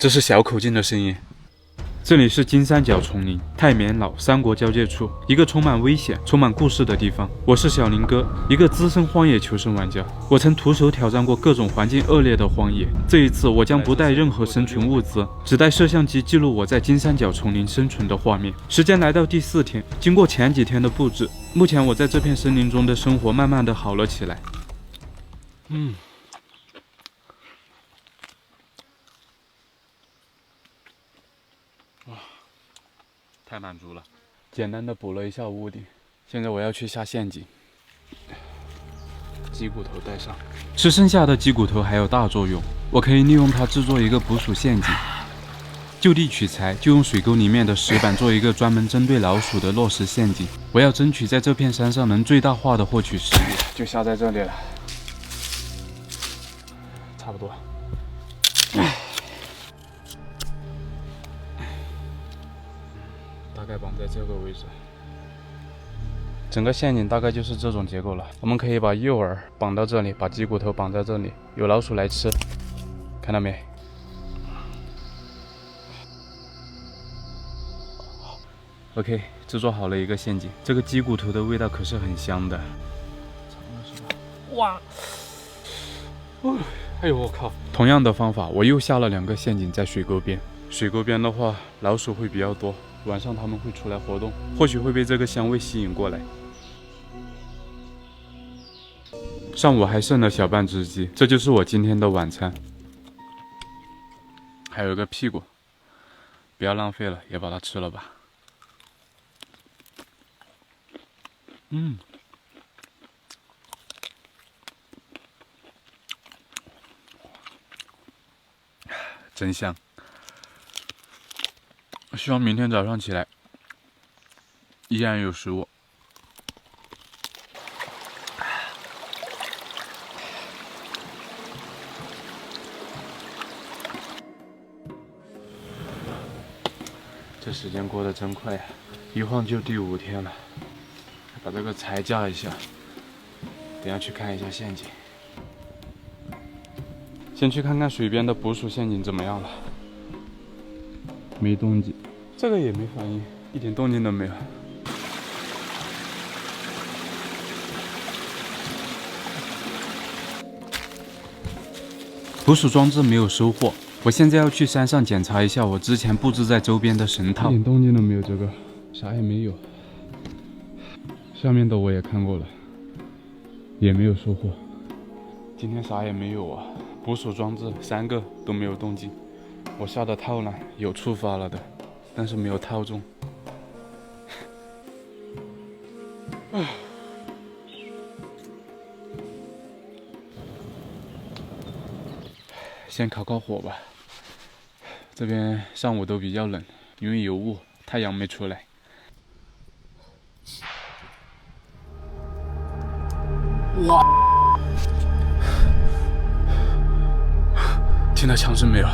这是小口径的声音。这里是金三角丛林、太绵老三国交界处，一个充满危险、充满故事的地方。我是小林哥，一个资深荒野求生玩家。我曾徒手挑战过各种环境恶劣的荒野。这一次，我将不带任何生存物资，只带摄像机记录我在金三角丛林生存的画面。时间来到第4天，经过前几天的布置，目前我在这片森林中的生活慢慢的好了起来。太满足了，简单的补了一下屋顶。现在我要去下陷阱，鸡骨头带上。吃剩下的鸡骨头还有大作用，我可以利用它制作一个捕鼠陷阱。就地取材，就用水沟里面的石板做一个专门针对老鼠的落石陷阱。我要争取在这片山上能最大化的获取食物，就下在这里了，差不多。大概绑在这个位置，整个陷阱大概就是这种结构了。我们可以把诱饵绑到这里，把鸡骨头绑在这里，有老鼠来吃，看到没？OK， 制作好了一个陷阱。这个鸡骨头的味道可是很香的。哇！哎呦我靠！同样的方法，我又下了2个陷阱在水沟边。水沟边的话，老鼠会比较多。晚上他们会出来活动，或许会被这个香味吸引过来。上午还剩了小半只鸡，这就是我今天的晚餐。还有一个屁股，不要浪费了，也把它吃了吧。真香。希望明天早上起来依然有食物。这时间过得真快呀，一晃就第5天了。把这个柴架一下，等下去看一下陷阱。先去看看水边的捕鼠陷阱怎么样了。没动静，这个也没反应，一点动静都没有。捕鼠装置没有收获，我现在要去山上检查一下我之前布置在周边的绳套。一点动静都没有，这个啥也没有。下面的我也看过了，也没有收获。今天啥也没有啊，捕鼠装置3个都没有动静。我下的套呢，有触发了的，但是没有套中。先烤烤火吧。这边上午都比较冷，因为有雾，太阳没出来。哇！听到枪声没有？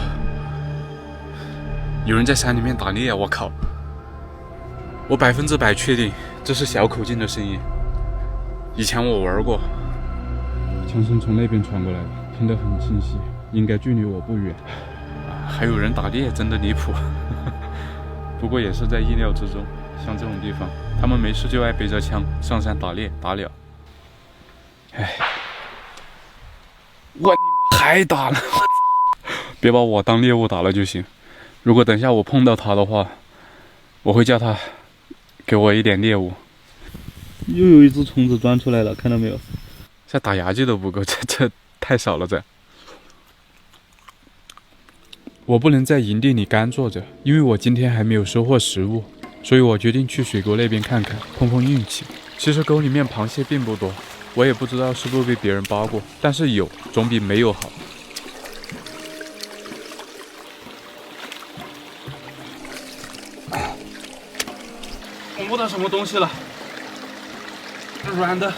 有人在山里面打猎，我靠！我100%确定这是小口径的声音。以前我玩过，枪声从那边传过来的，听得很清晰，应该距离我不远。还有人打猎，真的离谱。不过也是在意料之中，像这种地方，他们没事就爱背着枪上山打猎打鸟。哎，我你妈还打了！别把我当猎物打了就行。如果等下我碰到他的话，我会叫他给我一点猎物。又有一只虫子钻出来了，看到没有？这打牙祭都不够，这太少了这。我不能在营地里干坐着，因为我今天还没有收获食物，所以我决定去水沟那边看看，碰碰运气。其实沟里面螃蟹并不多，我也不知道是不是被别人扒过，但是有总比没有好。我摸到什么东西了？软的。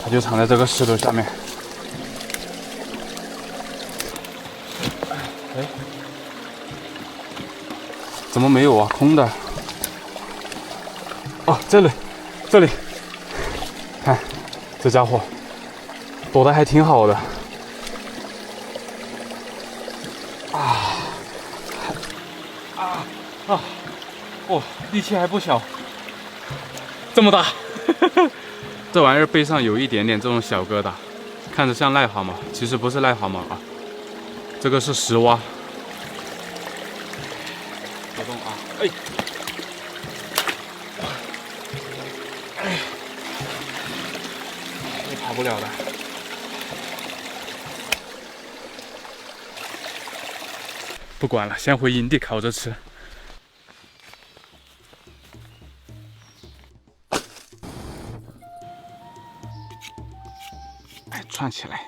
它就藏在这个石头下面。哎，怎么没有啊？空的。哦，这里，看这家伙躲得还挺好的。哦，力气还不小，这么大。这玩意儿背上有一点点这种小疙瘩，看着像癞蛤蟆，其实不是癞蛤蟆啊，这个是石蛙。别动啊！哎，你跑不了的。不管了，先回营地烤着吃。哎，串起来。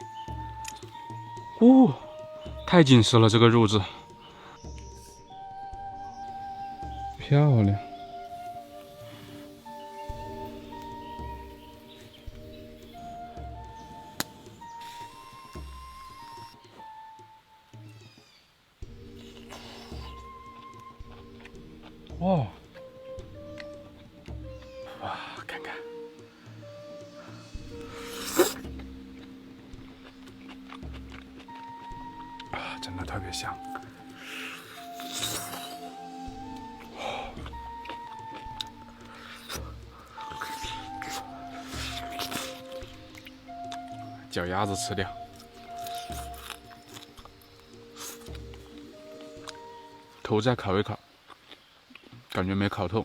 哦，太紧实了，这个肉质。漂亮。哇，哇，看看，啊，真的特别香。脚丫子吃掉，头再烤一烤，感觉没烤透。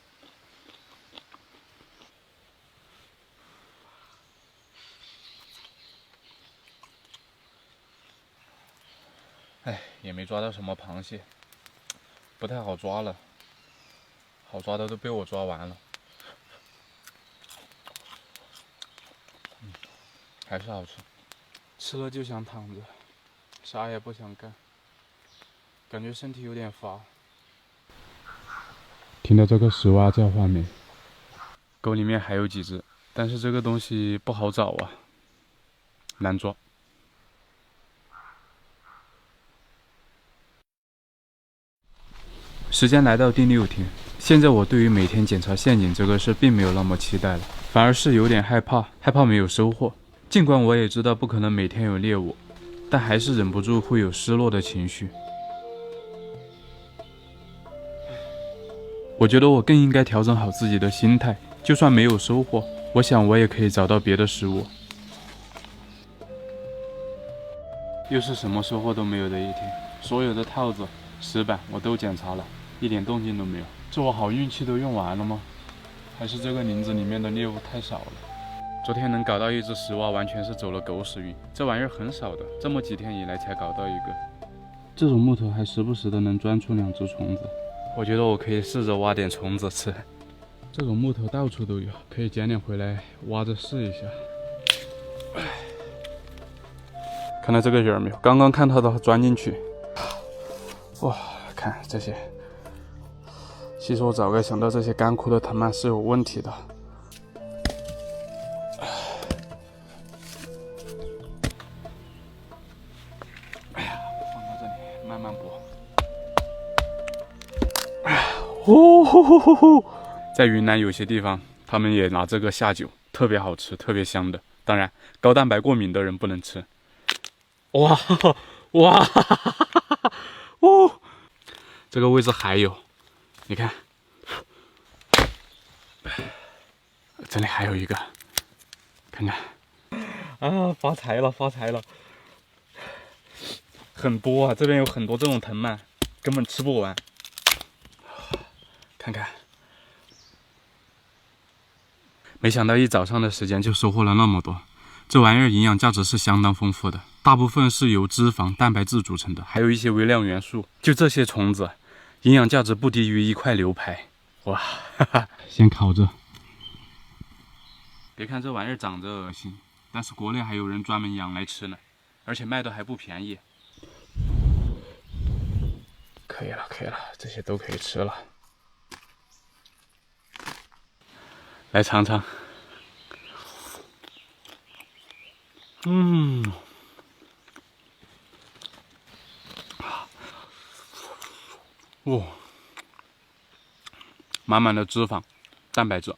哎，也没抓到什么螃蟹，不太好抓了，好抓的都被我抓完了。还是好吃，吃了就想躺着，啥也不想干，感觉身体有点乏。听到这个石蛙叫唤没？沟里面还有几只，但是这个东西不好找啊，难抓。时间来到第6天，现在我对于每天检查陷阱这个事并没有那么期待了，反而是有点害怕，害怕没有收获。尽管我也知道不可能每天有猎物，但还是忍不住会有失落的情绪。我觉得我更应该调整好自己的心态，就算没有收获，我想我也可以找到别的食物。又是什么收获都没有的一天，所有的套子、石板我都检查了，一点动静都没有。这我好运气都用完了吗？还是这个林子里面的猎物太少了？昨天能搞到一只石蛙，完全是走了狗屎运。这玩意儿很少的，这么几天以来才搞到一个。这种木头还时不时的能钻出2只虫子，我觉得我可以试着挖点虫子吃。这种木头到处都有，可以捡点回来挖着试一下。看到这个人没有？刚刚看到它钻进去。哇，看这些。其实我早该想到这些干枯的藤蔓是有问题的。哎呀，放到这里慢慢剥。呼呼呼呼呼！在云南有些地方，他们也拿这个下酒，特别好吃，特别香的。当然，高蛋白过敏的人不能吃。哇哇！哦，这个位置还有，你看，这里还有一个，看看。啊，发财了，发财了！很多啊，这边有很多这种藤蔓，根本吃不完。看看，没想到一早上的时间就收获了那么多。这玩意儿营养价值是相当丰富的，大部分是由脂肪、蛋白质组成的，还有一些微量元素。就这些虫子，营养价值不低于1块牛排。哇，哈哈，先烤着。别看这玩意儿长着恶心，但是国内还有人专门养来吃呢，而且卖的还不便宜。可以了，可以了，这些都可以吃了。来尝尝。哇，满满的脂肪、蛋白质。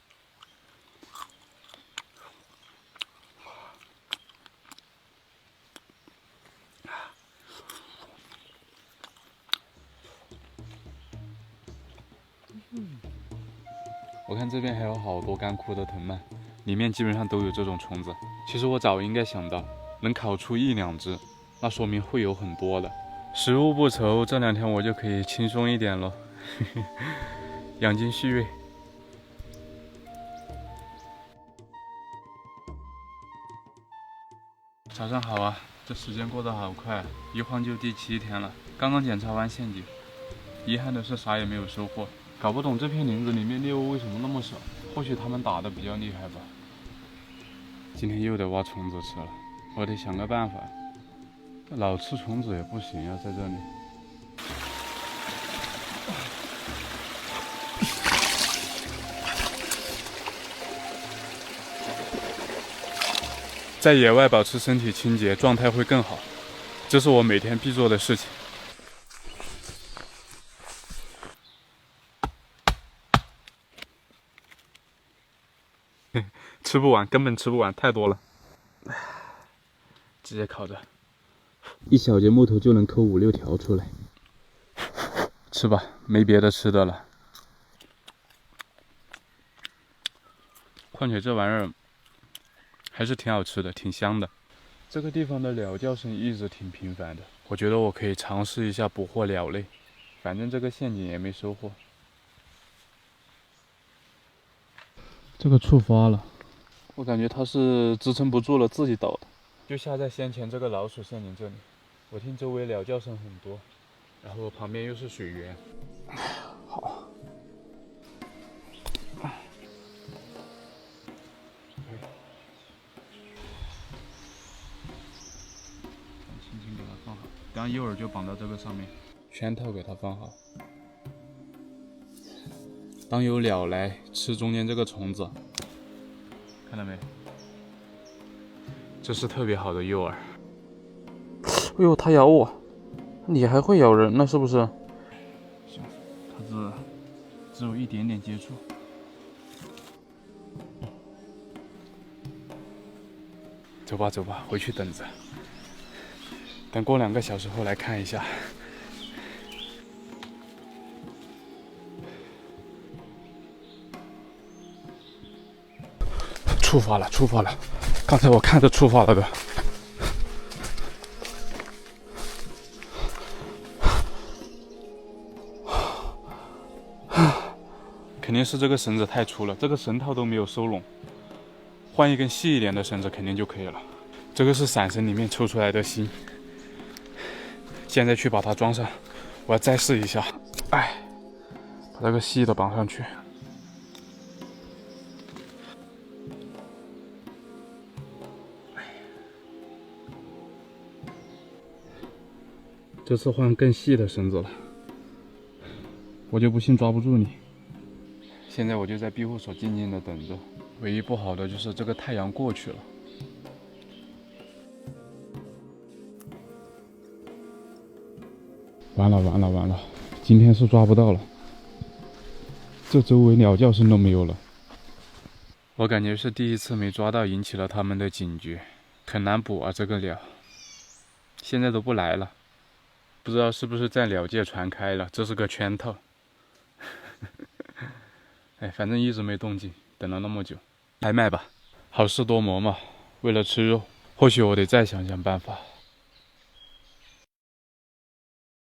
我看这边还有好多干枯的藤蔓，里面基本上都有这种虫子。其实我早应该想到，能烤出1、2只，那说明会有很多的。食物不愁，这2天我就可以轻松一点了，养精蓄锐。早上好啊，这时间过得好快啊，一晃就第7天了。刚刚检查完陷阱，遗憾的是啥也没有收获。搞不懂这片林子里面猎物为什么那么少，或许他们打得比较厉害吧。今天又得挖虫子吃了，我得想个办法。老吃虫子也不行啊，在这里。在野外保持身体清洁，状态会更好，这是我每天必做的事情。吃不完，根本吃不完，太多了。直接烤着，一小节木头就能抠5、6条出来。吃吧，没别的吃的了。况且这玩意儿还是挺好吃的，挺香的。这个地方的鸟叫声一直挺频繁的，我觉得我可以尝试一下捕获鸟类，反正这个陷阱也没收获。这个触发了，我感觉它是支撑不住了，自己倒的。就下在先前这个老鼠陷阱这里，我听周围鸟叫声很多，然后旁边又是水源。好，轻轻给它放好，等下诱饵就绑到这个上面，圈套给它放好。当有鸟来吃中间这个虫子，看到没？这是特别好的诱饵。哎呦，它咬我！你还会咬人呢，是不是？行，它只有一点点接触。走吧，走吧，回去等着。等过2个小时后来看一下。触发了，触发了！刚才我看着触发了的。肯定是这个绳子太粗了，这个绳套都没有收拢，换一根细一点的绳子肯定就可以了。这个是伞绳里面抽出来的芯，现在去把它装上，我要再试一下。哎，把这个细的绑上去。这次换更细的绳子了，我就不信抓不住你。现在我就在庇护所静静的等着，唯一不好的就是这个太阳过去了。完了完了完了，今天是抓不到了，这周围鸟叫声都没有了。我感觉是第一次没抓到，引起了他们的警觉，很难捕啊这个鸟。现在都不来了，不知道是不是在鸟界传开了，这是个圈套。哎，反正一直没动静，等了那么久，拍卖吧，好事多磨嘛。为了吃肉，或许我得再想想办法。